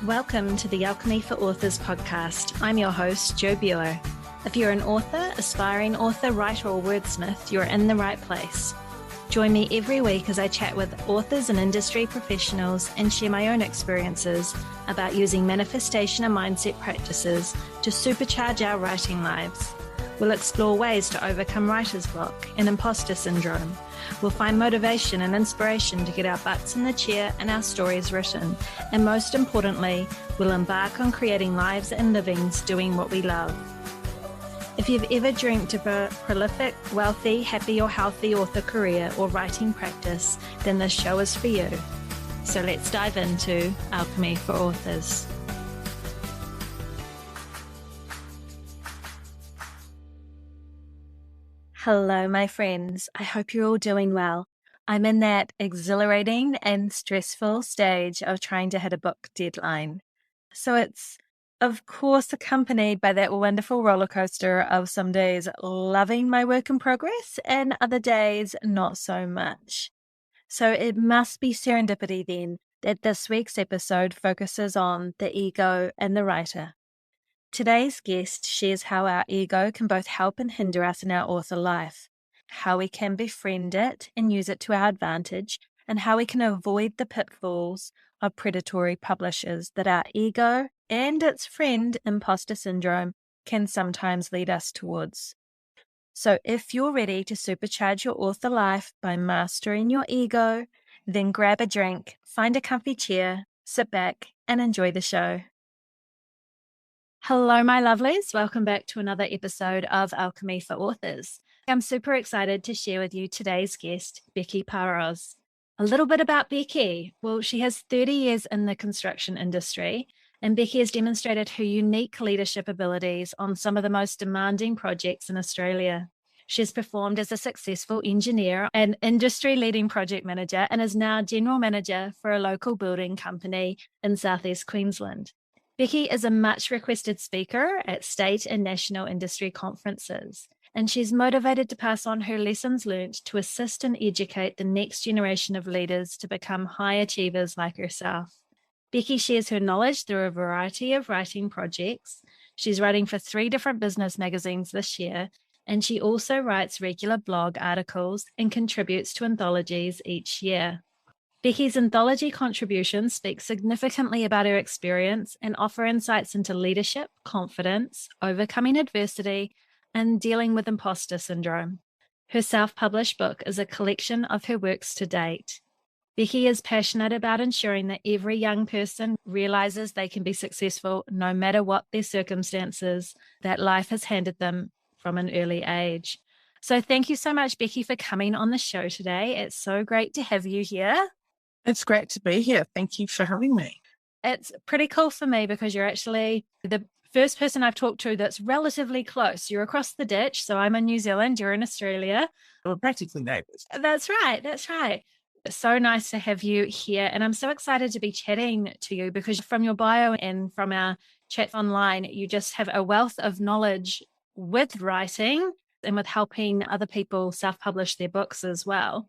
Welcome to the Alchemy for Authors podcast. I'm your host, Jo Bueller. If you're an author, aspiring author, writer, or wordsmith, you're in the right place. Join me every week as I chat with authors and industry professionals and share my own experiences about using manifestation and mindset practices to supercharge our writing lives. We'll explore ways to overcome writer's block and imposter syndrome. We'll find motivation and inspiration to get our butts in the chair and our stories written. And most importantly, we'll embark on creating lives and livings doing what we love. If you've ever dreamt of a prolific, wealthy, happy or healthy author career or writing practice, then this show is for you. So let's dive into Alchemy for Authors. Hello, my friends. I hope you're all doing well. I'm in that exhilarating and stressful stage of trying to hit a book deadline. So it's, of course, accompanied by that wonderful roller coaster of some days loving my work in progress and other days not so much. So it must be serendipity then that this week's episode focuses on the ego and the writer. Today's guest shares how our ego can both help and hinder us in our author life, how we can befriend it and use it to our advantage, and how we can avoid the pitfalls of predatory publishers that our ego and its friend, imposter syndrome, can sometimes lead us towards. So if you're ready to supercharge your author life by mastering your ego, then grab a drink, find a comfy chair, sit back, and enjoy the show. Hello, my lovelies. Welcome back to another episode of Alchemy for Authors. I'm super excited to share with you today's guest, Becky Paroz. A little bit about Becky. Well, she has 30 years in the construction industry, and Becky has demonstrated her unique leadership abilities on some of the most demanding projects in Australia. She's performed as a successful engineer and industry-leading project manager and is now general manager for a local building company in southeast Queensland. Becky is a much requested speaker at state and national industry conferences, and she's motivated to pass on her lessons learned to assist and educate the next generation of leaders to become high achievers like herself. Becky shares her knowledge through a variety of writing projects. She's writing for 3 different business magazines this year, and she also writes regular blog articles and contributes to anthologies each year. Becky's anthology contributions speak significantly about her experience and offer insights into leadership, confidence, overcoming adversity, and dealing with imposter syndrome. Her self-published book is a collection of her works to date. Becky is passionate about ensuring that every young person realizes they can be successful no matter what their circumstances that life has handed them from an early age. So thank you so much, Becky, for coming on the show today. It's so great to have you here. It's great to be here. Thank you for having me. It's pretty cool for me because you're actually the first person I've talked to that's relatively close. You're across the ditch. So I'm in New Zealand, you're in Australia. We're practically neighbours. That's right. That's right. It's so nice to have you here. And I'm so excited to be chatting to you because from your bio and from our chats online, you just have a wealth of knowledge with writing and with helping other people self-publish their books as well.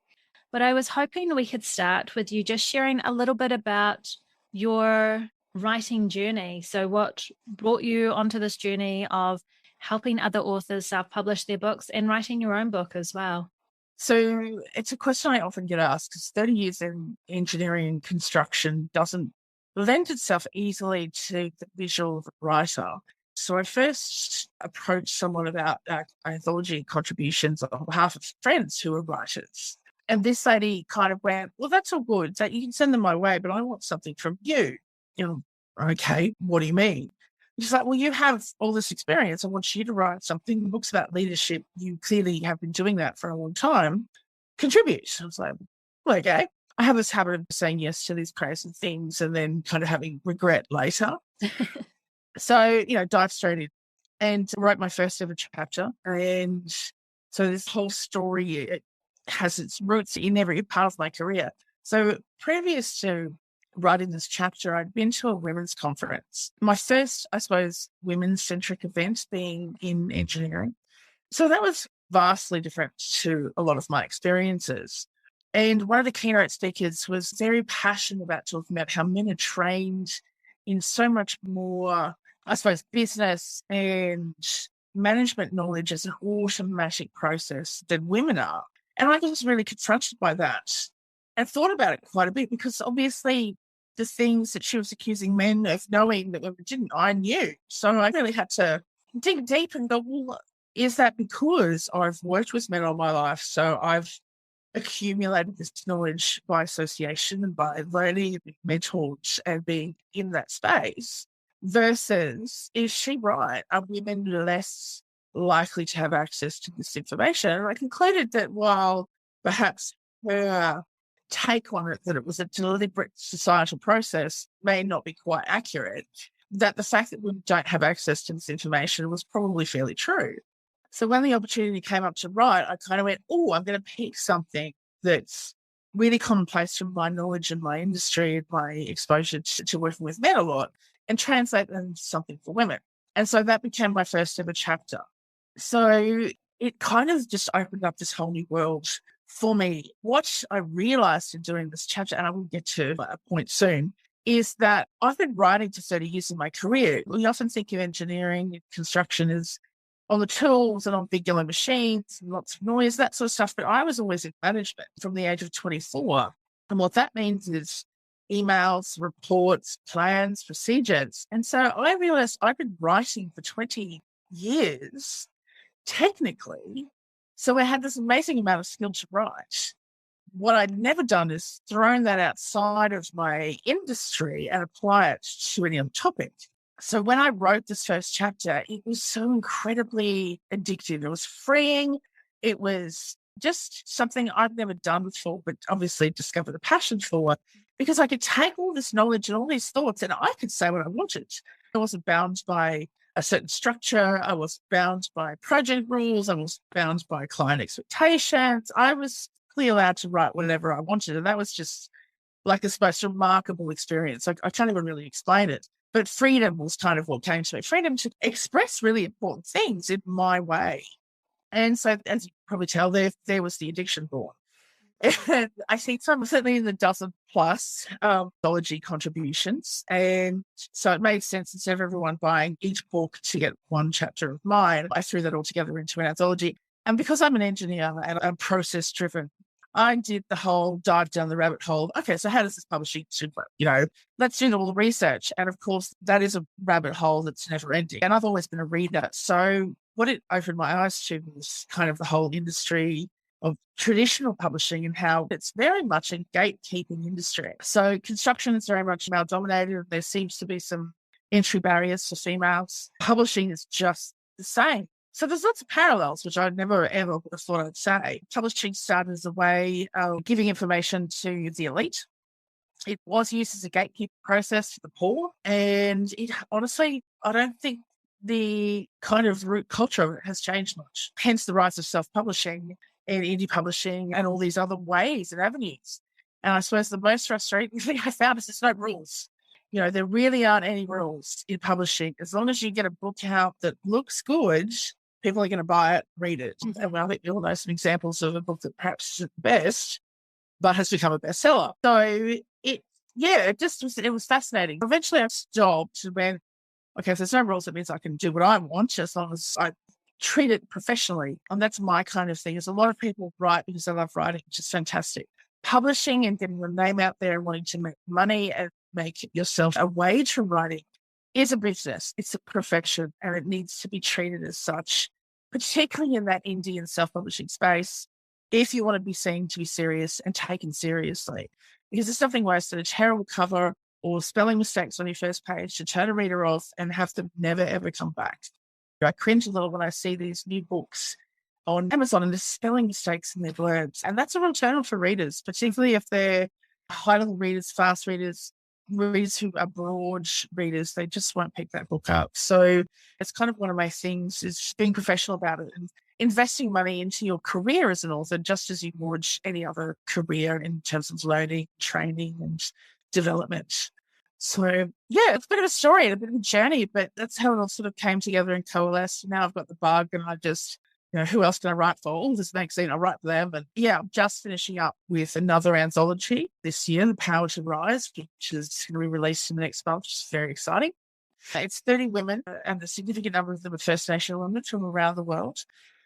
But I was hoping we could start with you just sharing a little bit about your writing journey. So what brought you onto this journey of helping other authors self-publish their books and writing your own book as well? So it's a question I often get asked because 30 years in engineering and construction doesn't lend itself easily to the visual writer. So I first approached someone about anthology contributions on behalf of friends who are writers. And this lady kind of went, well, that's all good. So you can send them my way, but I want something from you. Okay, what do you mean? She's like, well, you have all this experience. I want you to write something. Books about leadership. You clearly have been doing that for a long time. Contribute. I was like, well, okay. I have this habit of saying yes to these crazy things and then kind of having regret later. So, dive straight in and wrote my first ever chapter. And so this whole story has its roots in every part of my career. So previous to writing this chapter, I'd been to a women's conference. My first, I suppose, women's-centric event being in engineering. So that was vastly different to a lot of my experiences. And one of the keynote speakers was very passionate about talking about how men are trained in so much more, I suppose, business and management knowledge as an automatic process than women are. And I was really confronted by that and thought about it quite a bit, because obviously the things that she was accusing men of knowing that women didn't, I knew. So I really had to dig deep and go, well, is that because I've worked with men all my life? So I've accumulated this knowledge by association and by learning and being mentored and being in that space, versus, is she right? Are women less likely to have access to this information? And I concluded that while perhaps her take on it, that it was a deliberate societal process, may not be quite accurate, that the fact that women don't have access to this information was probably fairly true. So when the opportunity came up to write, I kind of went, oh, I'm going to pick something that's really commonplace from my knowledge in my industry and my exposure to working with men a lot, and translate them into something for women. And so that became my first ever chapter. So it kind of just opened up this whole new world for me. What I realized in doing this chapter, and I will get to a point soon, is that I've been writing for 30 years in my career. We often think of engineering and construction as on the tools and on big yellow machines and lots of noise, that sort of stuff. But I was always in management from the age of 24. And what that means is emails, reports, plans, procedures. And so I realized I've been writing for 20 years, technically. So I had this amazing amount of skill to write. What I'd never done is thrown that outside of my industry and apply it to any other topic. So when I wrote this first chapter, it was so incredibly addictive. It was freeing. It was just something I've never done before, but obviously discovered a passion for, because I could take all this knowledge and all these thoughts and I could say what I wanted. I wasn't bound by a certain structure. I was bound by project rules. I was bound by client expectations. I was clearly allowed to write whatever I wanted. And that was just like this most remarkable experience. I can't even really explain it. But freedom was kind of what came to me. Freedom to express really important things in my way. And so, as you probably tell, there was the addiction born. And I think so I'm certainly in the dozen plus anthology contributions. And so it made sense, instead of everyone buying each book to get one chapter of mine, I threw that all together into an anthology. And because I'm an engineer and I'm process driven, I did the whole dive down the rabbit hole. Okay, so how does this publishing work? Let's do all the research. And of course, that is a rabbit hole that's never ending. And I've always been a reader. So what it opened my eyes to was kind of the whole industry of traditional publishing and how it's very much a gatekeeping industry. So construction is very much male dominated. There seems to be some entry barriers for females. Publishing is just the same. So there's lots of parallels, which I never, ever would have thought I'd say. Publishing started as a way of giving information to the elite. It was used as a gatekeeper process for the poor. And it honestly, I don't think the kind of root culture of it has changed much. Hence the rise of self-publishing and indie publishing and all these other ways and avenues. And I suppose the most frustrating thing I found is there's no rules. There really aren't any rules in publishing. As long as you get a book out that looks good, people are going to buy it, read it. And I think we all know some examples of a book that perhaps isn't the best, but has become a bestseller. So it was fascinating. Eventually I stopped and went, okay, if there's no rules, it means I can do what I want as long as I treat it professionally. And that's my kind of thing. There's a lot of people write because they love writing, which is fantastic. Publishing and getting your name out there and wanting to make money and make yourself a wage from writing is a business. It's a profession and it needs to be treated as such, particularly in that indie and self-publishing space, if you want to be seen to be serious and taken seriously. Because there's nothing worse than a terrible cover or spelling mistakes on your first page to turn a reader off and have them never, ever come back. I cringe a little when I see these new books on Amazon and there's spelling mistakes in their blurbs. And that's a real turn on for readers, particularly if they're high-level readers, fast readers who are broad readers. They just won't pick that book up. So it's kind of one of my things is being professional about it and investing money into your career as an author, just as you would any other career in terms of learning, training and development. So it's a bit of a story and a bit of a journey, but that's how it all sort of came together and coalesced. Now I've got the bug and I just, who else can I write for? Oh, this magazine, I'll write for them. And yeah, I'm just finishing up with another anthology this year, The Power to Rise, which is going to be released in the next month, which is very exciting. It's 30 women, and a significant number of them are First Nation women from around the world,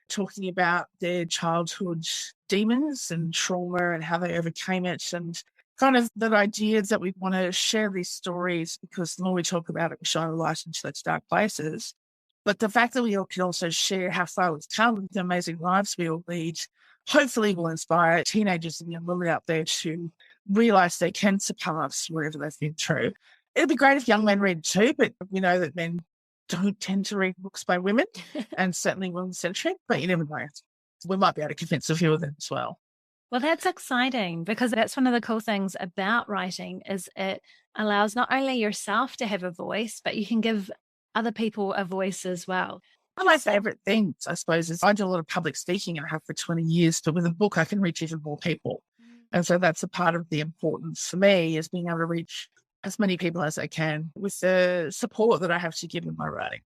talking about their childhood demons and trauma and how they overcame it, and kind of the ideas that we want to share these stories, because the more we talk about it, we shine a light into those dark places. But the fact that we all can also share how far we've come, the amazing lives we all lead, hopefully will inspire teenagers and young women out there to realise they can surpass wherever they've been through. It'd be great if young men read too, but we know that men don't tend to read books by women, and certainly women-centric, but you never know. We might be able to convince a few of them as well. Well, that's exciting, because that's one of the cool things about writing is it allows not only yourself to have a voice, but you can give other people a voice as well. One of my favourite things, I suppose, is I do a lot of public speaking and I have for 20 years, but with a book, I can reach even more people. And so that's a part of the importance for me, is being able to reach as many people as I can with the support that I have to give in my writing.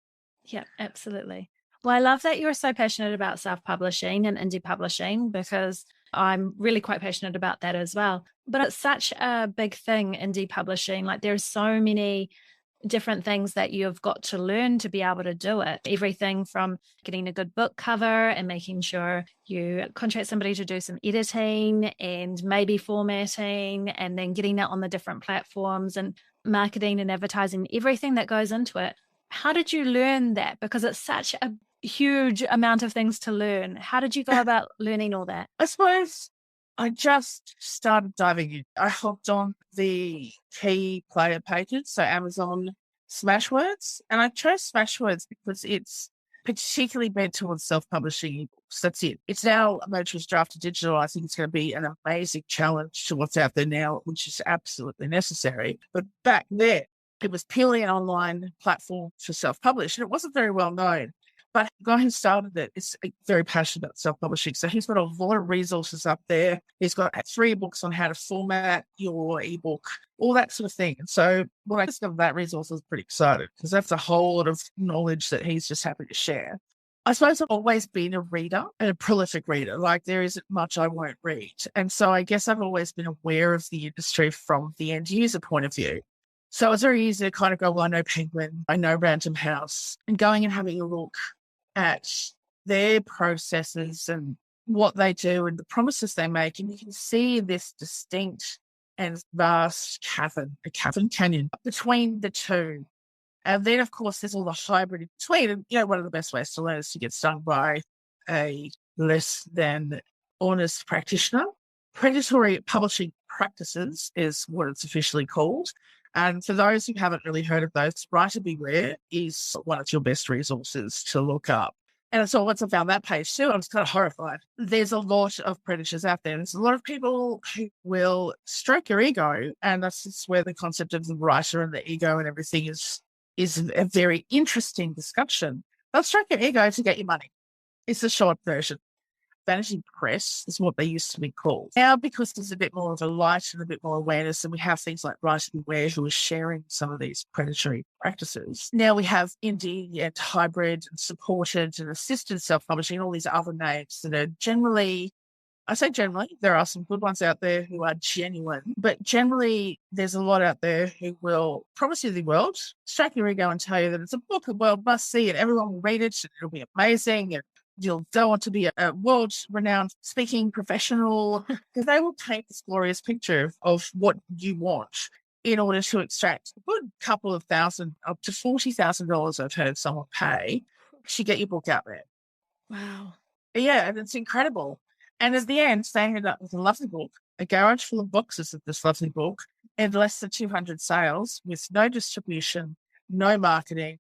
Yeah, absolutely. Well, I love that you're so passionate about self-publishing and indie publishing, because I'm really quite passionate about that as well. But it's such a big thing, indie publishing. Like, there's so many different things that you've got to learn to be able to do it. Everything from getting a good book cover and making sure you contract somebody to do some editing and maybe formatting, and then getting that on the different platforms and marketing and advertising, everything that goes into it. How did you learn that? Because it's such a huge amount of things to learn. How did you go about learning all that? I suppose I just started diving in. I hopped on the key player pages, so Amazon Smashwords, and I chose Smashwords because it's particularly bent towards self-publishing ebooks. That's it. It's now a motorist draft to digital. I think it's going to be an amazing challenge to what's out there now, which is absolutely necessary. But back there, it was purely an online platform for self-publish, and it wasn't very well known. But the guy who started it is very passionate about self-publishing. So he's got a lot of resources up there. He's got 3 books on how to format your ebook, all that sort of thing. And so when I discovered that resource, I was pretty excited, because that's a whole lot of knowledge that he's just happy to share. I suppose I've always been a reader, and a prolific reader. Like, there isn't much I won't read. And so I guess I've always been aware of the industry from the end user point of view. So it's very easy to kind of go, well, I know Penguin, I know Random House, and going and having a look at their processes and what they do and the promises they make. And you can see this distinct and vast cavern, a cavern canyon between the two. And then, of course, there's all the hybrid in between. And, one of the best ways to learn is to get stung by a less than honest practitioner. Predatory publishing practices is what it's officially called. And for those who haven't really heard of those, Writer Beware is one of your best resources to look up. And so once I found that page too, I was kind of horrified. There's a lot of predators out there. There's a lot of people who will stroke your ego. And that's just where the concept of the writer and the ego and everything is a very interesting discussion. They'll stroke your ego to get your money. It's the short version. Vanity press is what they used to be called. Now, because there's a bit more of a light and a bit more awareness, and we have things like Writer Beware who are sharing some of these predatory practices. Now we have indie and hybrid and supported and assisted self-publishing, all these other names that are generally, I say generally, there are some good ones out there who are genuine, but generally there's a lot out there who will promise you the world, stroke your ego and tell you that it's a book the world must see and everyone will read it and it'll be amazing and you'll go on to be a world-renowned speaking professional, because they will paint this glorious picture of what you want in order to extract a good couple of thousand, up to $40,000 I've heard someone pay to get your book out there. Wow. Yeah, and it's incredible. And at the end, they ended up with a lovely book, a garage full of boxes of this lovely book, and less than 200 sales with no distribution, no marketing.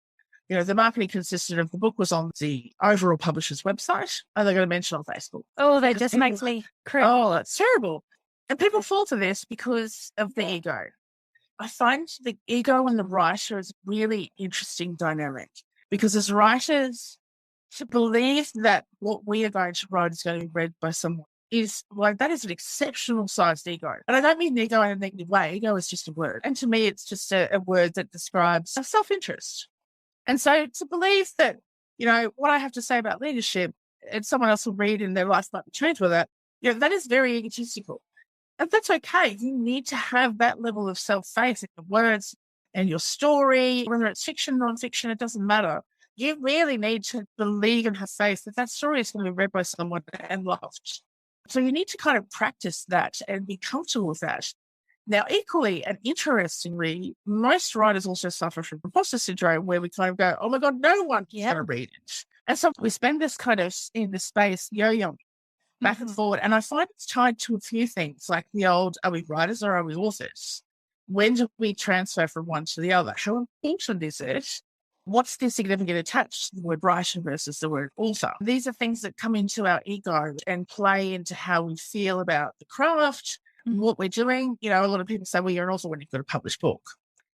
The marketing consisted of the book was on the overall publisher's website, and they're going to mention on Facebook. Oh, that just makes me cry. Oh, that's terrible. And people fall to this because of the ego. I find the ego and the writer is a really interesting dynamic, because as writers, to believe that what we are going to write is going to be read by someone is like, that is an exceptional sized ego. And I don't mean ego in a negative way. Ego is just a word. And to me, it's just a word that describes self-interest. And so to believe that, what I have to say about leadership and someone else will read and their life might change with that. That is very egotistical. And that's okay. You need to have that level of self-faith in your words and your story, whether it's fiction, non-fiction, it doesn't matter. You really need to believe and have faith that that story is going to be read by someone and loved. So you need to kind of practice that and be comfortable with that. Now, equally and interestingly, most writers also suffer from imposter syndrome, where we kind of go, oh my God, no one's going to read it. And so we spend this kind of in the space yo-yoing back and forward. And I find it's tied to a few things, like the old, are we writers or are we authors? When do we transfer from one to the other? How important is it? What's the significant attached to the word writer versus the word author? These are things that come into our ego and play into how we feel about the craft, what we're doing. A lot of people say, well, you're an author when you've got a published book.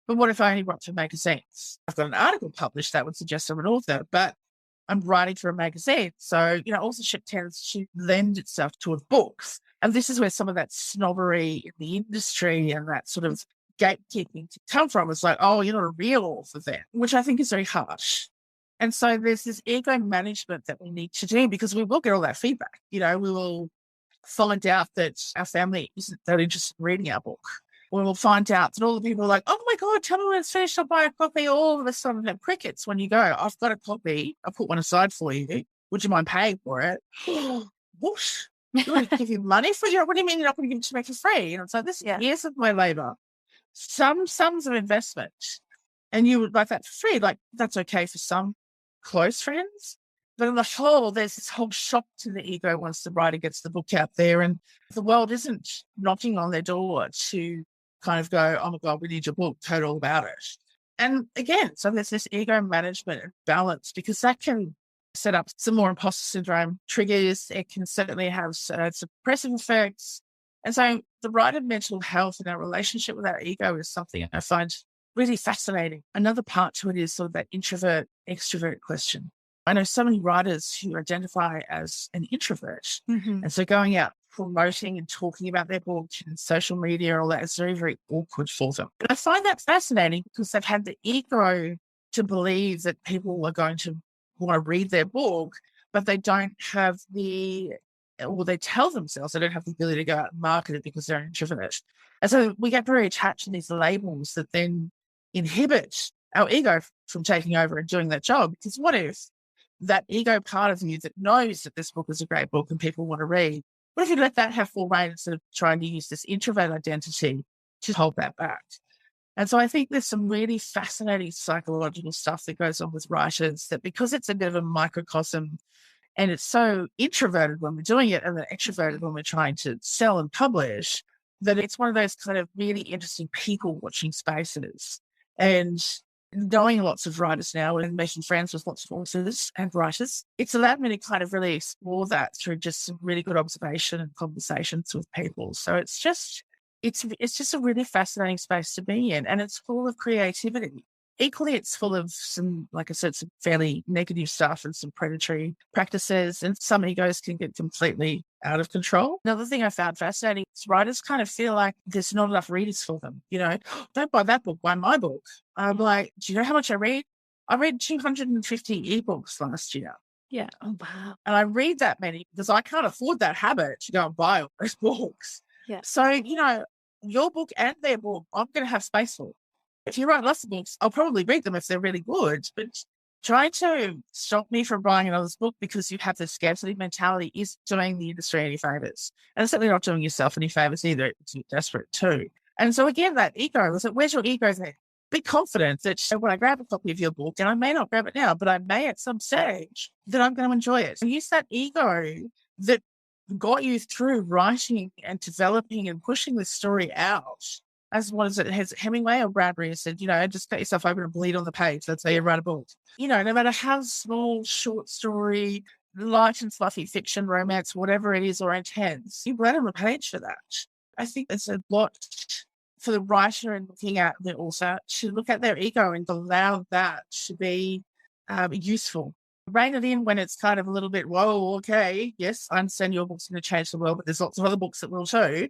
But what if I only write for magazines? I've got an article published that would suggest I'm an author, but I'm writing for a magazine. So, authorship tends to lend itself towards books. And this is where some of that snobbery in the industry and that sort of gatekeeping to come from. It's like, oh, you're not a real author then, which I think is very harsh. And so there's this ego management that we need to do, because we will get all that feedback. We will find out that our family isn't that interested in reading our book. We will find out that all the people are like, oh my God, tell me when it's finished, I'll buy a copy. All of a sudden have crickets when you go, I've got a copy, I'll put one aside for you. Would you mind paying for it? What? You want to give you money for it? What do you mean you're not going to give it to me for free? So this is years of my labor, some sums of investment, and you would like that for free. Like, that's okay for some close friends. But on the whole, there's this whole shock to the ego once the writer gets the book out there, and the world isn't knocking on their door to kind of go, oh my God, we need your book, tell all about it. And again, so there's this ego management and balance, because that can set up some more imposter syndrome triggers. It can certainly have suppressive effects. And so the writer mental health and our relationship with our ego is something I find really fascinating. Another part to it is sort of that introvert extrovert question. I know so many writers who identify as an introvert. And so going out promoting and talking about their book and social media, all that is very, very awkward for them. But I find that fascinating, because they've had the ego to believe that people are going to want to read their book, but they don't have they tell themselves they don't have the ability to go out and market it because they're an introvert. And so we get very attached to these labels that then inhibit our ego from taking over and doing that job. Because what if that ego part of you that knows that this book is a great book and people want to read, what if you let that have full reign instead of trying to use this introvert identity to hold that back? And so I think there's some really fascinating psychological stuff that goes on with writers, that because it's a bit of a microcosm and it's so introverted when we're doing it and then extroverted when we're trying to sell and publish, that it's one of those kind of really interesting people watching spaces. And knowing lots of writers now and making friends with lots of authors and writers, it's allowed me to kind of really explore that through just some really good observation and conversations with people. So it's just a really fascinating space to be in, and it's full of creativity. Equally, it's full of some, like I said, some fairly negative stuff and some predatory practices, and some egos can get completely out of control. Another thing I found fascinating is writers kind of feel like there's not enough readers for them. Don't buy that book, buy my book. I'm like, do you know how much I read? I read 250 ebooks last year. Yeah. Oh, wow. And I read that many because I can't afford that habit to go and buy all those books. Yeah. So, your book and their book, I'm going to have space for. If you write lots of books, I'll probably read them if they're really good. But trying to stop me from buying another book because you have this scarcity mentality is doing the industry any favors. And it's certainly not doing yourself any favors either. It's desperate too. And so again, that ego, is where's your ego there? Be confident that when I grab a copy of your book, and I may not grab it now, but I may at some stage, that I'm going to enjoy it. And use that ego that got you through writing and developing and pushing the story out. As what is it? Has Hemingway or Bradbury said, just cut yourself open and bleed on the page. That's how you write a book. No matter how small, short story, light and fluffy fiction, romance, whatever it is, or intense, you write on the page for that. I think there's a lot for the writer and looking at the author to look at their ego and allow that to be useful. Rein it in when it's kind of a little bit, whoa, okay, yes, I understand your book's going to change the world, but there's lots of other books that will too.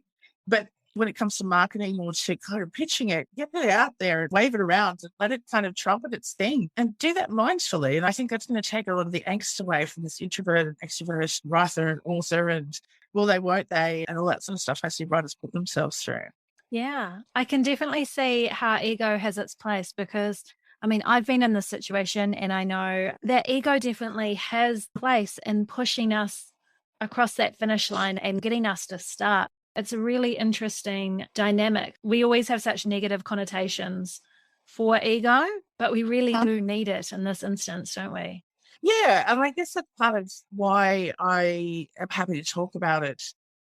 But when it comes to marketing or to kind of pitching it, get it out there and wave it around and let it kind of trumpet its thing and do that mindfully. And I think that's going to take a lot of the angst away from this introvert and extrovert writer and author and will they, won't they, and all that sort of stuff I see writers put themselves through. Yeah, I can definitely see how ego has its place because, I mean, I've been in this situation and I know that ego definitely has place in pushing us across that finish line and getting us to start. It's a really interesting dynamic. We always have such negative connotations for ego, but we really do need it in this instance, don't we? Yeah, and I guess that's part of why I am happy to talk about it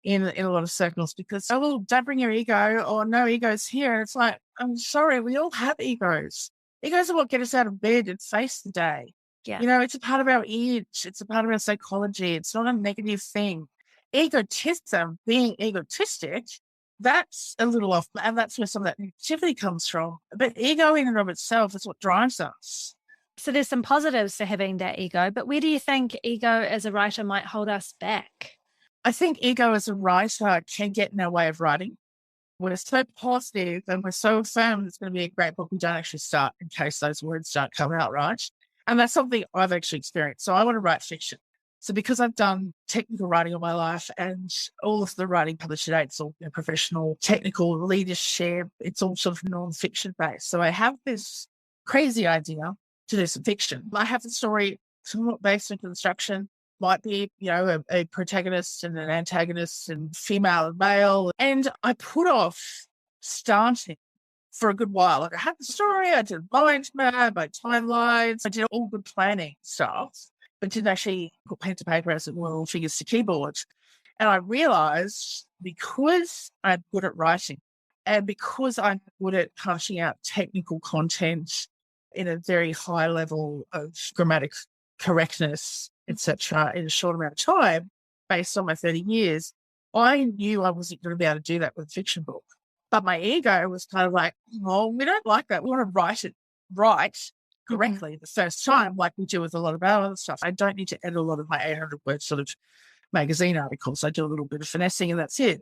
in a lot of circles because, oh, well, don't bring your ego or no egos here. And it's like, I'm sorry, we all have egos. Egos are what get us out of bed and face the day. Yeah. You know, it's a part of our itch. It's a part of our psychology. It's not a negative thing. Egotism, being egotistic, that's a little off. And that's where some of that negativity comes from. But ego in and of itself is what drives us. So there's some positives to having that ego, but where do you think ego as a writer might hold us back? I think ego as a writer can get in our way of writing. We're so positive and we're so firm it's going to be a great book. We don't actually start in case those words don't come out right. And that's something I've actually experienced. So I want to write fiction. So because I've done technical writing all my life and all of the writing published today, it's all professional, technical leadership, it's all sort of non-fiction based. So I have this crazy idea to do some fiction. I have the story somewhat based on construction, might be, a protagonist and an antagonist and female and male. And I put off starting for a good while. Like I had the story, I did mind map, my timelines, I did all good planning stuff, but didn't actually put pen to paper as it were, or figures to keyboard. And I realized because I'm good at writing and because I'm good at punching out technical content in a very high level of grammatic correctness, etc., in a short amount of time, based on my 30 years, I knew I wasn't going to be able to do that with a fiction book. But my ego was kind of like, oh, we don't like that. We want to write it right correctly the first time, like we do with a lot of our other stuff. I don't need to edit a lot of my 800-word sort of magazine articles. I do a little bit of finessing and that's it.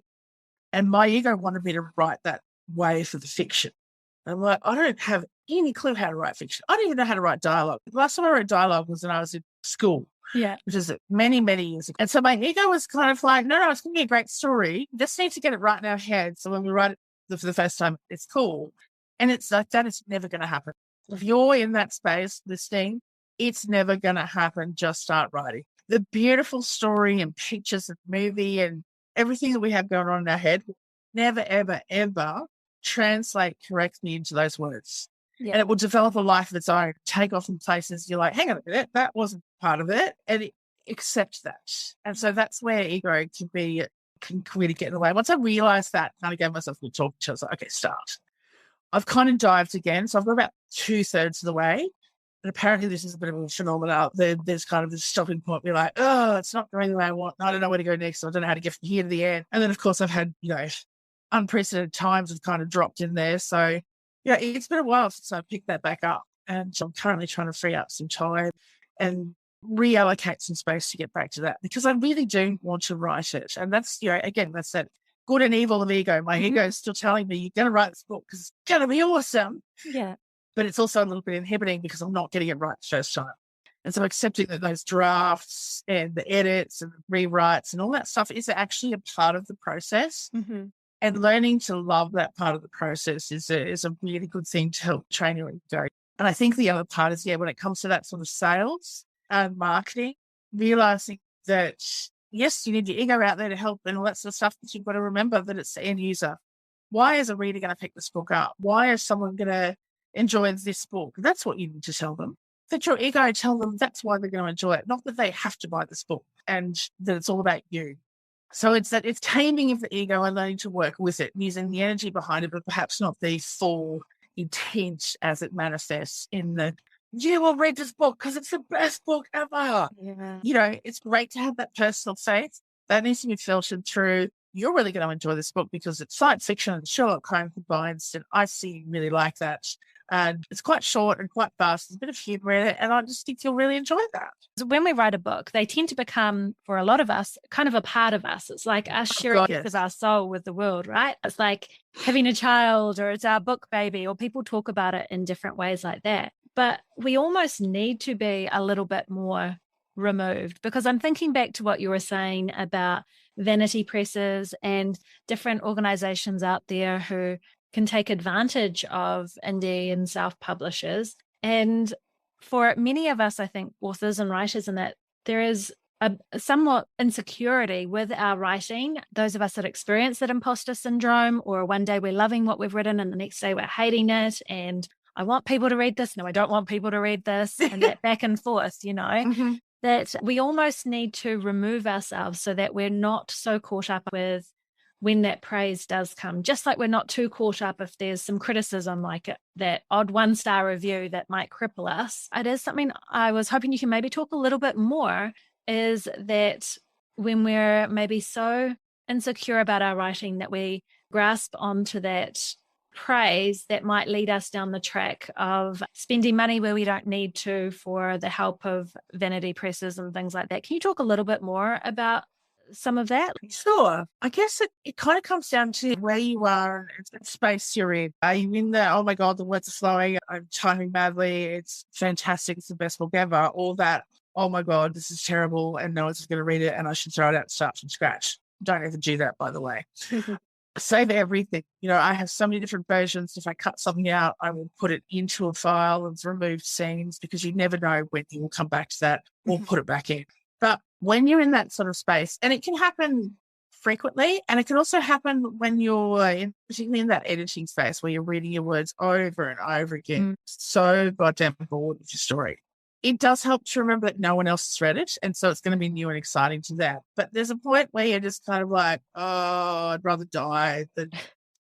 And my ego wanted me to write that way for the fiction. I'm like, I don't have any clue how to write fiction. I don't even know how to write dialogue. The last time I wrote dialogue was when I was in school, which is many, many years ago. And so my ego was kind of like, no, it's going to be a great story. Just need to get it right in our head. So when we write it for the first time, it's cool. And it's like, that is never going to happen. If you're in that space listening, it's never going to happen. Just start writing. The beautiful story and pictures and movie and everything that we have going on in our head will never, ever, ever translate correctly into those words. And it will develop a life of its own, take off in places you're like, hang on a minute, that wasn't part of it. And accept that. And so that's where ego can really get in the way. Once I realized that, I kind of gave myself a talk to. I was like, okay, start. I've kind of dived again. So I've got about 2/3 of the way. And apparently this is a bit of a phenomenon. There's kind of this stopping point where you're like, oh, it's not going the way I want. I don't know where to go next. So I don't know how to get from here to the end. And then, of course, I've had, unprecedented times have kind of dropped in there. So, yeah, it's been a while since I picked that back up. And I'm currently trying to free up some time and reallocate some space to get back to that because I really do want to write it. And that's, again, that's that good and evil of ego. My ego is still telling me, you're going to write this book because it's going to be awesome. Yeah. But it's also a little bit inhibiting because I'm not getting it right the first time. And so accepting that those drafts and the edits and the rewrites and all that stuff is actually a part of the process. And learning to love that part of the process is a really good thing to help train your ego. And I think the other part is, when it comes to that sort of sales and marketing, realizing that, yes, you need your ego out there to help and all that sort of stuff, but you've got to remember that it's the end user. Why is a reader going to pick this book up? Why is someone going to enjoy this book? That's what you need to tell them. That your ego tell them that's why they're going to enjoy it, not that they have to buy this book and that it's all about you. So it's taming of the ego and learning to work with it, using the energy behind it, but perhaps not the full intent as it manifests in the, you will read this book because it's the best book ever. It's great to have that personal faith. That needs to be filtered through. You're really going to enjoy this book because it's science fiction and Sherlock Holmes combines, and I see you really like that. And it's quite short and quite fast. There's a bit of humor in it, and I just think you'll really enjoy that. When we write a book, they tend to become, for a lot of us, kind of a part of us. It's like us sharing yes. of our soul with the world, right? It's like having a child, or it's our book baby, or people talk about it in different ways like that. But we almost need to be a little bit more removed, because I'm thinking back to what you were saying about vanity presses and different organizations out there who can take advantage of indie and self-publishers. And for many of us, I think, authors and writers, in that there is a somewhat insecurity with our writing. Those of us that experience that imposter syndrome, or one day we're loving what we've written and the next day we're hating it, and I want people to read this. No, I don't want people to read this. And that back and forth, Mm-hmm. that we almost need to remove ourselves so that we're not so caught up with when that praise does come, just like we're not too caught up if there's some criticism, like that odd 1-star review that might cripple us. It is something I was hoping you can maybe talk a little bit more, is that when we're maybe so insecure about our writing that we grasp onto that praise, that might lead us down the track of spending money where we don't need to for the help of vanity presses and things like that. Can you talk a little bit more about some of that? Sure. I guess it kind of comes down to where you are and the space you're in. Are you in the, oh my God, the words are flowing, I'm typing badly, it's fantastic, it's the best book ever, or that, oh my God, this is terrible and no one's going to read it and I should throw it out and start from scratch. Don't ever do that, by the way. Save everything. I have so many different versions. If I cut something out, I will put it into a file and remove scenes, because you never know when you will come back to that or put it back in. But when you're in that sort of space, and it can happen frequently, and it can also happen when you're particularly in that editing space where you're reading your words over and over again, so goddamn bored with your story. It does help to remember that no one else has read it, and so it's going to be new and exciting to them. But there's a point where you're just kind of like, oh, I'd rather die than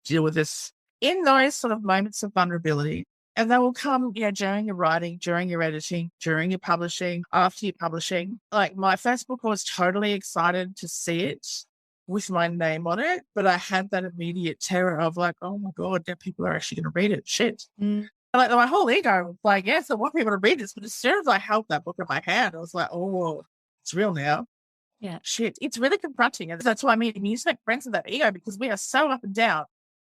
deal with this. In those sort of moments of vulnerability, and they will come, during your writing, during your editing, during your publishing, after your publishing. Like my first book, I was totally excited to see it with my name on it, but I had that immediate terror of like, oh my God, now people are actually going to read it. Shit. Like my whole ego was like, yes, I want people to read this. But as soon as I held that book in my hand, I was like, oh, it's real now. Yeah. Shit. It's really confronting. And that's why I mean, you just make friends with that ego, because we are so up and down.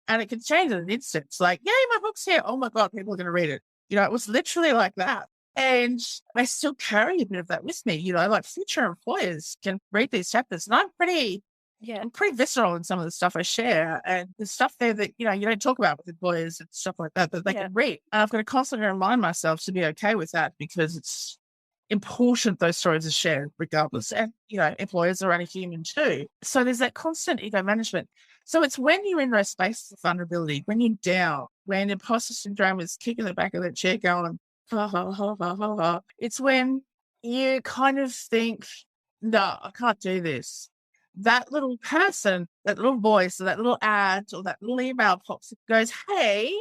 And it can change in an instant. It's like, yay, my book's here. Oh my God, people are going to read it. It was literally like that. And I still carry a bit of that with me. Like future employers can read these chapters. And I'm pretty visceral in some of the stuff I share. And the stuff there that, you don't talk about with employers and stuff like that they can read. And I've got to constantly remind myself to be okay with that, because it's important those stories are shared regardless. And, employers are only human too. So there's that constant ego management. So it's when you're in those spaces of vulnerability, when you're down, when imposter syndrome is kicking the back of the chair going, ha, ha, ha, ha, ha, ha. It's when you kind of think, no, I can't do this. That little person, that little voice, or that little ad, or that little email pops, goes, hey,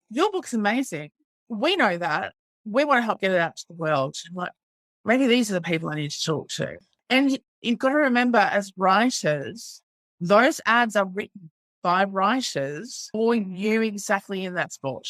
your book's amazing. We know that. We want to help get it out to the world. Like, maybe these are the people I need to talk to. And you've got to remember, as writers, those ads are written by writers for you exactly in that spot.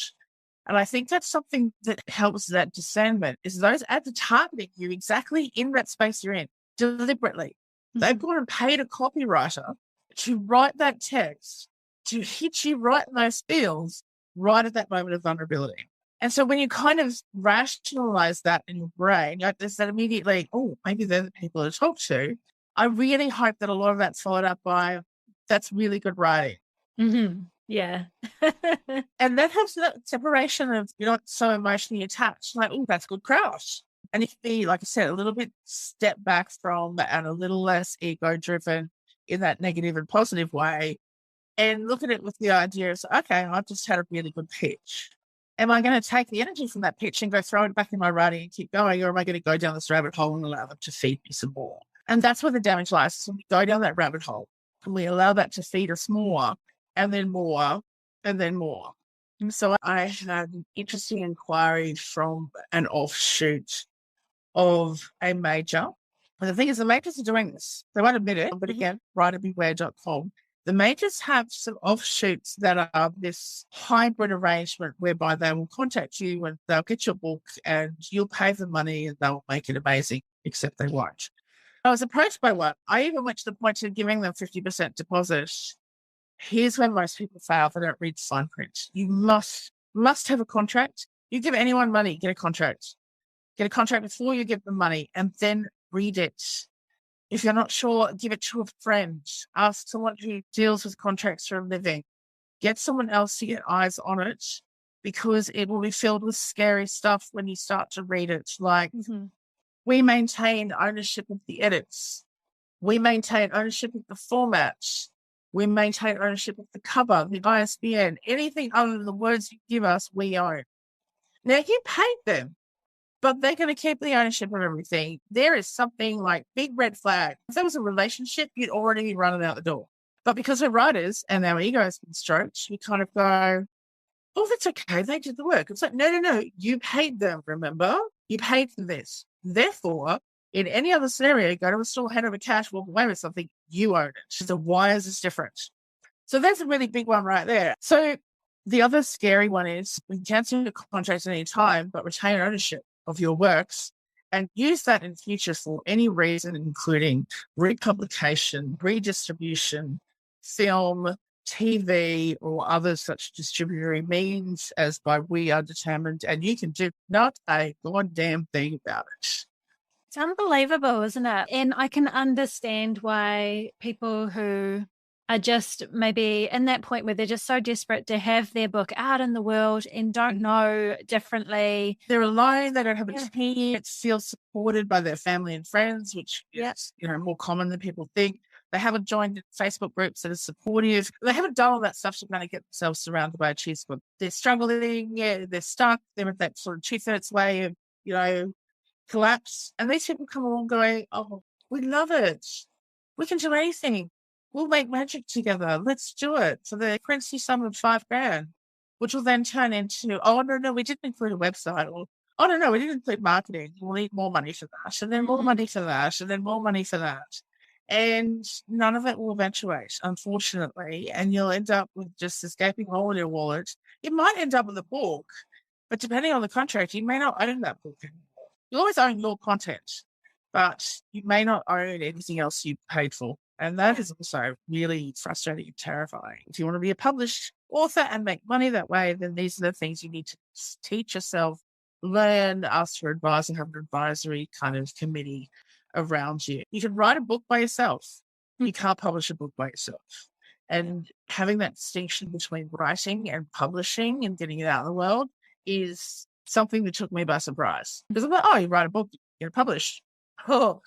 And I think that's something that helps that discernment, is those ads are targeting you exactly in that space you're in, deliberately. They've gone and paid a copywriter to write that text, to hit you right in those feels, right at that moment of vulnerability. And so when you kind of rationalize that in your brain, there's that immediately, oh, maybe they're the people to talk to. I really hope that a lot of that's followed up by, that's really good writing. Mm-hmm. Yeah. And that helps that separation of, you're not so emotionally attached. Like, oh, that's good craft. And if you be, like I said, a little bit step back from and a little less ego-driven in that negative and positive way, and look at it with the idea of, okay, I've just had a really good pitch. Am I going to take the energy from that pitch and go throw it back in my writing and keep going, or am I going to go down this rabbit hole and allow them to feed me some more? And that's where the damage lies. So we go down that rabbit hole and we allow that to feed us more, and then more, and then more. And so I had an interesting inquiry from an offshoot of a major. And the thing is, the majors are doing this. They won't admit it, but again, writerbeware.com. The majors have some offshoots that are this hybrid arrangement whereby they will contact you and they'll get your book and you'll pay them money and they'll make it amazing, except they won't. I was approached by one. I even went to the point of giving them 50% deposit. Here's where most people fail. They don't read fine print. You must have a contract. You give anyone money, get a contract. Get a contract before you give them money and then read it. If you're not sure, give it to a friend. Ask someone who deals with contracts for a living. Get someone else to get eyes on it because it will be filled with scary stuff when you start to read it. Like, we maintain ownership of the edits. We maintain ownership of the format. We maintain ownership of the cover, the ISBN, anything other than the words you give us, we own. Now, you paid them, but they're going to keep the ownership of everything. There is something like big red flag. If there was a relationship, you'd already be running out the door. But because we're writers and our ego has been stroked, we kind of go, oh, that's okay. They did the work. It's like, no. You paid them, remember? You paid for this. Therefore, in any other scenario, go to a store, hand over cash, walk away with something, you own it. The wires is different. So that's a really big one right there. So the other scary one is we can cancel your contract at any time, but retain ownership of your works and use that in future for any reason, including republication, redistribution, film, TV, or other such distributory means as by we are determined, and you can do not a goddamn thing about it. It's unbelievable, isn't it? And I can understand why people who are just maybe in that point where they're just so desperate to have their book out in the world and don't know differently. They're alone. They don't have a team. It feels supported by their family and friends, which is more common than people think. They haven't joined Facebook groups that are supportive. They haven't done all that stuff to kind of get themselves surrounded by a cheese book. They're struggling. Yeah, they're stuck. They're at that sort of 2/3 way of, collapse. And these people come along going, oh, we love it. We can do anything. We'll make magic together. Let's do it for the princely sum of $5,000, which will then turn into, oh, no, we didn't include a website. Or, oh, no, we didn't include marketing. We'll need more money for that. And then more money for that. And then more money for that. And none of it will eventuate, unfortunately. And you'll end up with just this gaping hole in your wallet. You might end up with a book, but depending on the contract, you may not own that book anymore. You always own your content, but you may not own anything else you paid for. And that is also really frustrating and terrifying. If you want to be a published author and make money that way, then these are the things you need to teach yourself, learn, ask for advice, and have an advisory kind of committee around you. You can write a book by yourself. You can't publish a book by yourself. And having that distinction between writing and publishing and getting it out in the world is something that took me by surprise. Because I'm like, oh, you write a book, you get it published. Oh,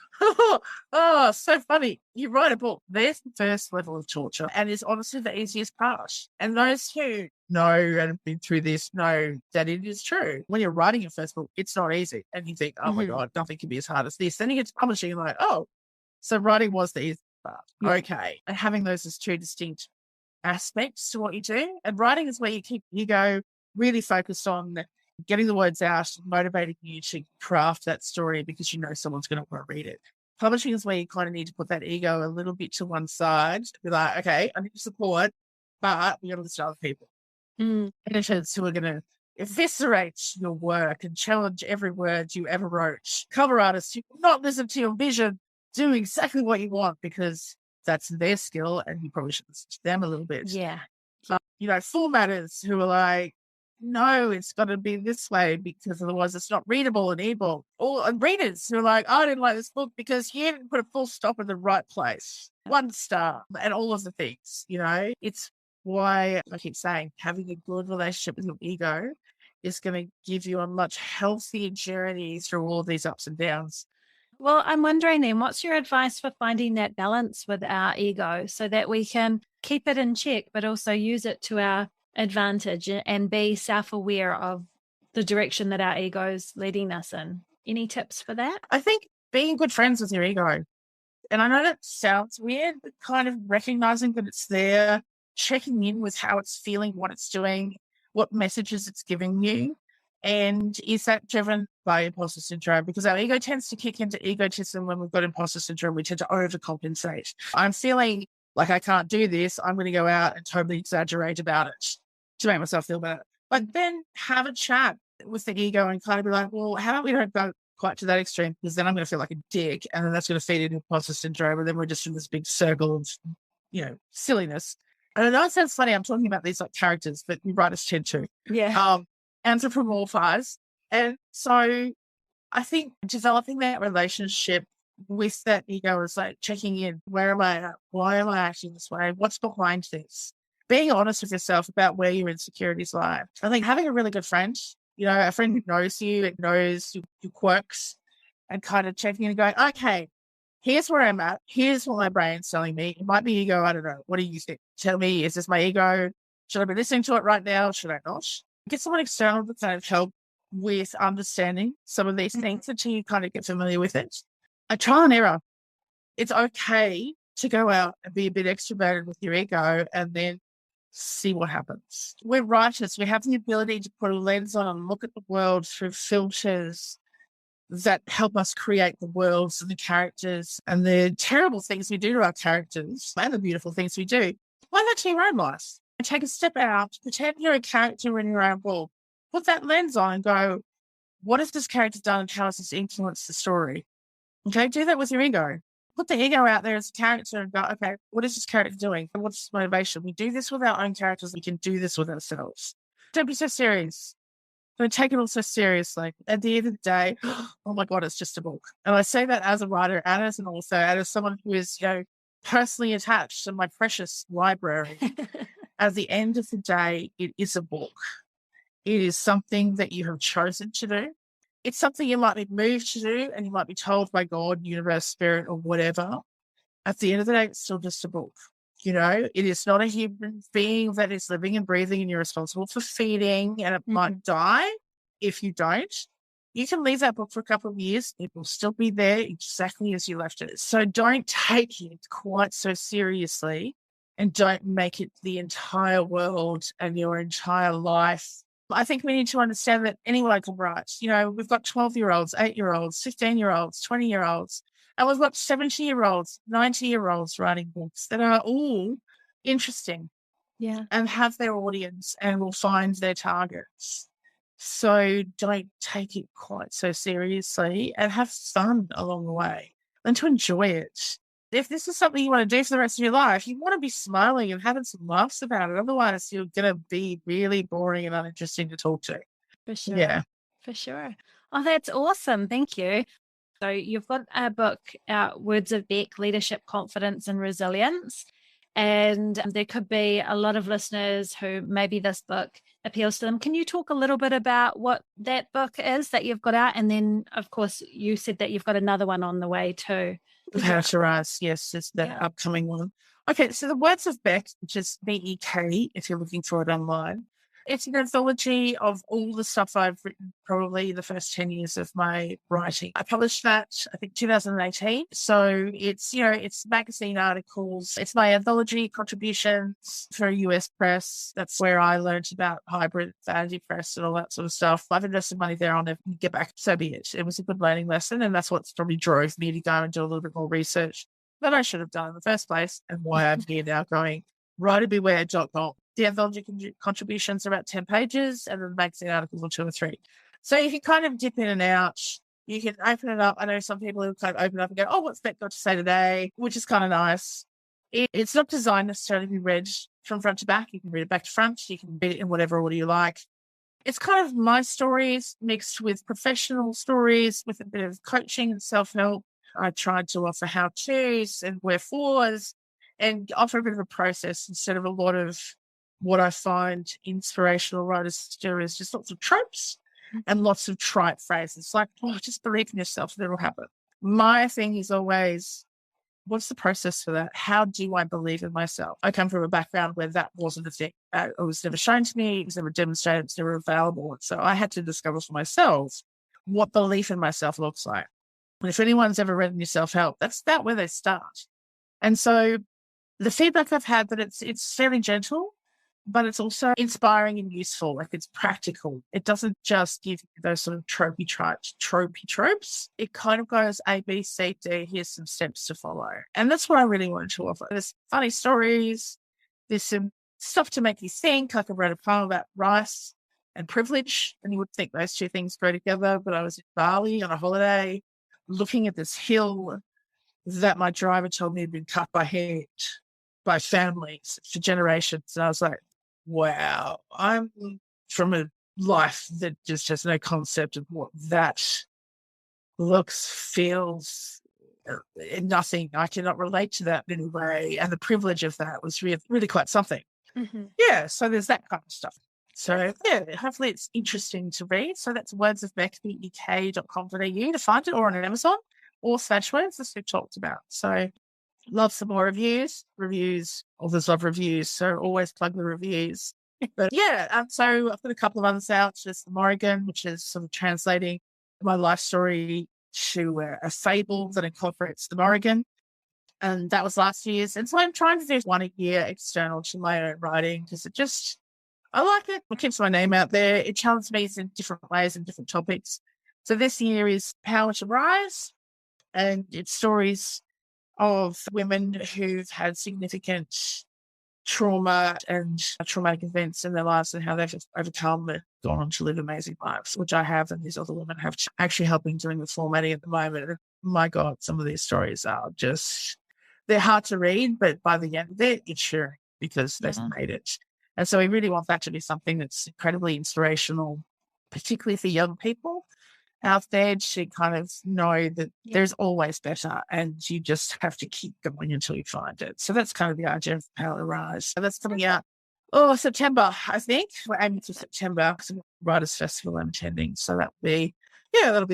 so funny. You write a book. There's the first level of torture and is honestly the easiest part. And those who know and have been through this know that it is true. When you're writing your first book, it's not easy. And you think, oh my God, nothing can be as hard as this. Then you get to publishing and you're like, oh, so writing was the easiest part. Yeah. Okay. And having those as two distinct aspects to what you do. And writing is where you keep ego really focused on getting the words out, motivating you to craft that story because you know someone's going to want to read it. Publishing is where you kind of need to put that ego a little bit to one side. Be like, okay, I need support, but we got to listen to other people. Editors who are going to eviscerate your work and challenge every word you ever wrote. Cover artists who will not listen to your vision, do exactly what you want because that's their skill and you probably should listen to them a little bit. Yeah. Formatters who are like, no, it's got to be this way because otherwise it's not readable in ebook. Or readers who are like, I didn't like this book because you didn't put a full stop in the right place. 1 star and all of the things, It's why I keep saying having a good relationship with your ego is going to give you a much healthier journey through all these ups and downs. Well, I'm wondering then, what's your advice for finding that balance with our ego so that we can keep it in check, but also use it to our advantage and be self-aware of the direction that our ego is leading us in? Any tips for that? I think being good friends with your ego. And I know that sounds weird, but kind of recognizing that it's there, checking in with how it's feeling, what it's doing, what messages it's giving you. And is that driven by imposter syndrome? Because our ego tends to kick into egotism when we've got imposter syndrome. We tend to overcompensate. I'm feeling Like, I can't do this. I'm going to go out and totally exaggerate about it to make myself feel better. But then have a chat with the ego and kind of be like, well, how about we don't go quite to that extreme? Because then I'm going to feel like a dick, and then that's going to feed into imposter syndrome. And then we're just in this big circle of, silliness. And I know it sounds funny. I'm talking about these like characters, but writers tend to anthropomorphize. And so I think developing that relationship with that ego is like checking in. Where am I at? Why am I acting this way? What's behind this? Being honest with yourself about where your insecurities lie. I think having a really good friend, a friend who knows you, it knows your quirks, and kind of checking in and going, okay, here's where I'm at. Here's what my brain's telling me. It might be ego. I don't know. What do you think? Tell me, is this my ego? Should I be listening to it right now? Should I not? Get someone external to kind of help with understanding some of these things until you kind of get familiar with it. A trial and error. It's okay to go out and be a bit extroverted with your ego and then see what happens. We're writers. We have the ability to put a lens on and look at the world through filters that help us create the worlds and the characters and the terrible things we do to our characters and the beautiful things we do. Apply that to your own life. Take a step out, pretend you're a character in your own world. Put that lens on and go, what has this character done and how has this influenced the story? Okay, do that with your ego. Put the ego out there as a character and go, okay, what is this character doing? What's its motivation? We do this with our own characters. We can do this with ourselves. Don't be so serious. Don't take it all so seriously. At the end of the day, oh my God, it's just a book. And I say that as a writer and as an author and as someone who is, personally attached to my precious library. At the end of the day, it is a book. It is something that you have chosen to do. It's something you might be moved to do and you might be told by God, universe, spirit, or whatever. At the end of the day, it's still just a book. It is not a human being that is living and breathing and you're responsible for feeding, and it might die if you don't. You can leave that book for a couple of years. It will still be there exactly as you left it. So don't take it quite so seriously and don't make it the entire world and your entire life. I think we need to understand that anyone can write. We've got 12-year-olds, 8-year-olds, 15-year-olds, 20-year-olds, and we've got 70-year-olds, 90-year-olds writing books that are all interesting and have their audience and will find their targets. So don't take it quite so seriously and have fun along the way and to enjoy it. If this is something you want to do for the rest of your life, you want to be smiling and having some laughs about it. Otherwise, you're going to be really boring and uninteresting to talk to. For sure. Yeah. For sure. Oh, that's awesome. Thank you. So you've got a book out, Words of Beck, Leadership, Confidence and Resilience. And there could be a lot of listeners who maybe this book appeals to them. Can you talk a little bit about what that book is that you've got out? And then, of course, you said that you've got another one on the way too. Paroz, yes, it's the upcoming one. Okay, so the Words of Beck, which is BEK, if you're looking for it online. It's an anthology of all the stuff I've written probably the first 10 years of my writing. I published that, I think, 2018. So it's, it's magazine articles. It's my anthology contributions for US press. That's where I learned about hybrid vanity press and all that sort of stuff. I've invested money there. I'll never get back. So be it. It was a good learning lesson. And that's what probably drove me to go and do a little bit more research that I should have done in the first place, and why I'm here now going writerbeware.com. The anthology contributions are about 10 pages and the magazine articles are 2 or 3. So you can kind of dip in and out. You can open it up. I know some people who kind of open up and go, oh, what's Beck got to say today? Which is kind of nice. It's not designed necessarily to be read from front to back. You can read it back to front. You can read it in whatever order you like. It's kind of my stories mixed with professional stories with a bit of coaching and self-help. I tried to offer how-tos and wherefores and offer a bit of a process instead of a lot of what I find inspirational writers do is just lots of tropes and lots of trite phrases like, oh, just believe in yourself and it'll happen. My thing is always, what's the process for that? How do I believe in myself? I come from a background where that wasn't a thing. It was never shown to me. It was never demonstrated. It was never available. And so I had to discover for myself what belief in myself looks like. And if anyone's ever read any self-help, that's that where they start. And so the feedback I've had that it's fairly gentle. but it's also inspiring and useful. Like, it's practical. It doesn't just give you those sort of tropey tropes. It kind of goes A, B, C, D. Here's some steps to follow. And that's what I really wanted to offer. There's funny stories. There's some stuff to make you think. Like, I wrote a poem about rice and privilege, and you would think those two things go together. But I was in Bali on a holiday looking at this hill that my driver told me had been cut by hand by families for generations. And I was like, wow, I'm from a life that just has no concept of what that looks, feels, nothing. I cannot relate to that in any way. And the privilege of that was really, really quite something. Mm-hmm. Yeah, so there's that kind of stuff. So yeah, hopefully it's interesting to read. So that's wordsofbeck.com.au to find it, or on Amazon, or Smashwords, as we've talked about. So love some more reviews. Authors love reviews, so always plug the reviews. But yeah, so I've got a couple of others out. Just the Morrigan, which is sort of translating my life story to a fable that incorporates the Morrigan. And that was last year's. And so I'm trying to do one a year external to my own writing, because I like it. It keeps my name out there. It challenges me in different ways and different topics. So this year is Power to Rise, and it's stories of women who've had significant trauma and traumatic events in their lives, and how they've overcome and gone on to live amazing lives, which I have, and these other women have, actually helping doing the formatting at the moment. And my God, some of these stories are just, they're hard to read, but by the end, they're ensuring, because they've made it. And so we really want that to be something that's incredibly inspirational, particularly for young people out there, to kind of know that there's always better, and you just have to keep going until you find it. So that's kind of the idea of Power to Rise. So that's coming out, September, I think. We're aiming for September, because the Writers' Festival I'm attending. So that'll be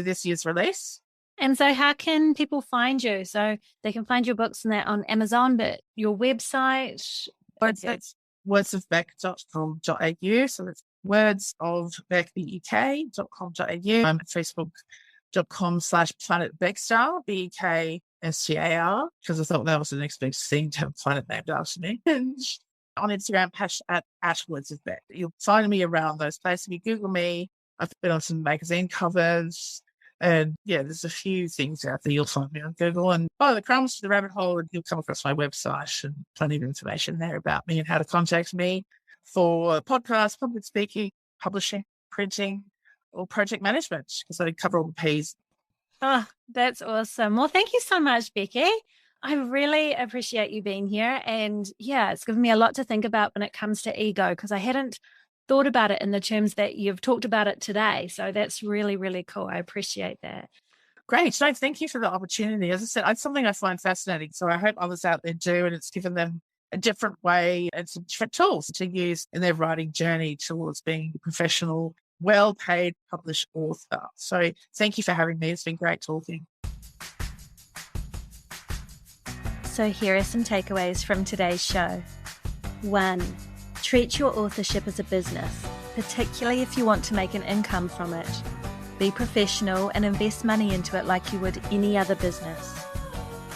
this year's release. And so how can people find you? So they can find your books on Amazon, but your website? It's wordsofbeck.com.au. So it's wordsofbeck.com.au. I'm at facebook.com/planetbeckstar, BEKSTAR, because I thought that was the next big thing to have a planet named after me. And on Instagram, at wordsofbeck. You'll find me around those places. If you Google me, I've been on some magazine covers. And yeah, there's a few things out there. You'll find me on Google, and follow the crumbs to the rabbit hole, and you'll come across my website, and plenty of information there about me and how to contact me for podcasts, public speaking, publishing, printing, or project management, because I cover all the P's. Oh, that's awesome. Well, thank you so much, Becky. I really appreciate you being here. And yeah, it's given me a lot to think about when it comes to ego, because I hadn't thought about it in the terms that you've talked about it today. So that's really, really cool. I appreciate that. Great. No, thank you for the opportunity. As I said, it's something I find fascinating. So I hope others out there do, and it's given them a different way and some different tools to use in their writing journey towards being a professional, well-paid published author. So thank you for having me. It's been great talking. So here are some takeaways from today's show. 1. Treat your authorship as a business, particularly if you want to make an income from it. Be professional and invest money into it like you would any other business.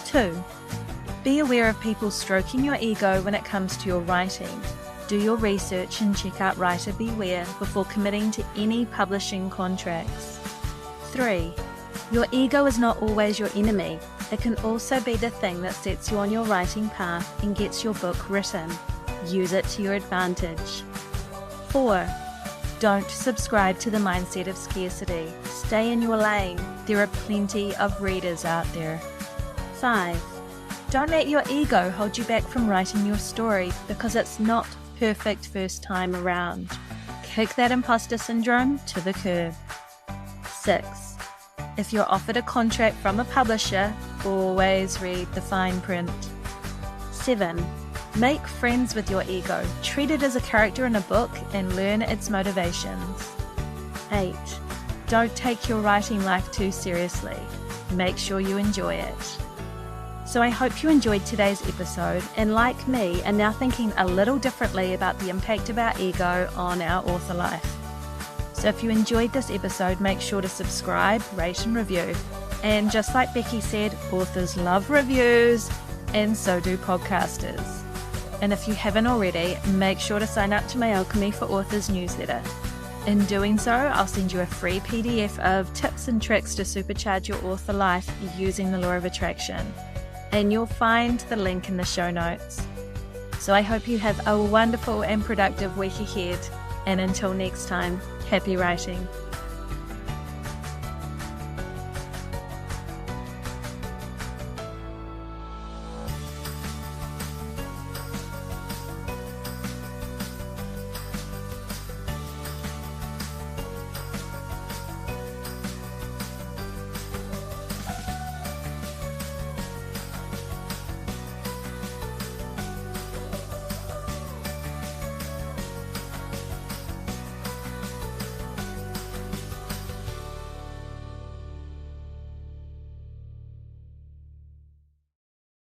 2. Be aware of people stroking your ego when it comes to your writing. Do your research and check out Writer Beware before committing to any publishing contracts. 3. Your ego is not always your enemy. It can also be the thing that sets you on your writing path and gets your book written. Use it to your advantage. 4. Don't subscribe to the mindset of scarcity. Stay in your lane. There are plenty of readers out there. 5. Don't let your ego hold you back from writing your story, because it's not perfect first time around. Kick that imposter syndrome to the curb. 6. If you're offered a contract from a publisher, always read the fine print. 7. Make friends with your ego. Treat it as a character in a book and learn its motivations. 8. Don't take your writing life too seriously. Make sure you enjoy it. So I hope you enjoyed today's episode, and like me, are now thinking a little differently about the impact of our ego on our author life. So if you enjoyed this episode, make sure to subscribe, rate and review. And just like Becky said, authors love reviews, and so do podcasters. And if you haven't already, make sure to sign up to my Alchemy for Authors newsletter. In doing so, I'll send you a free PDF of tips and tricks to supercharge your author life using the law of attraction. And you'll find the link in the show notes. So I hope you have a wonderful and productive week ahead. And until next time, happy writing.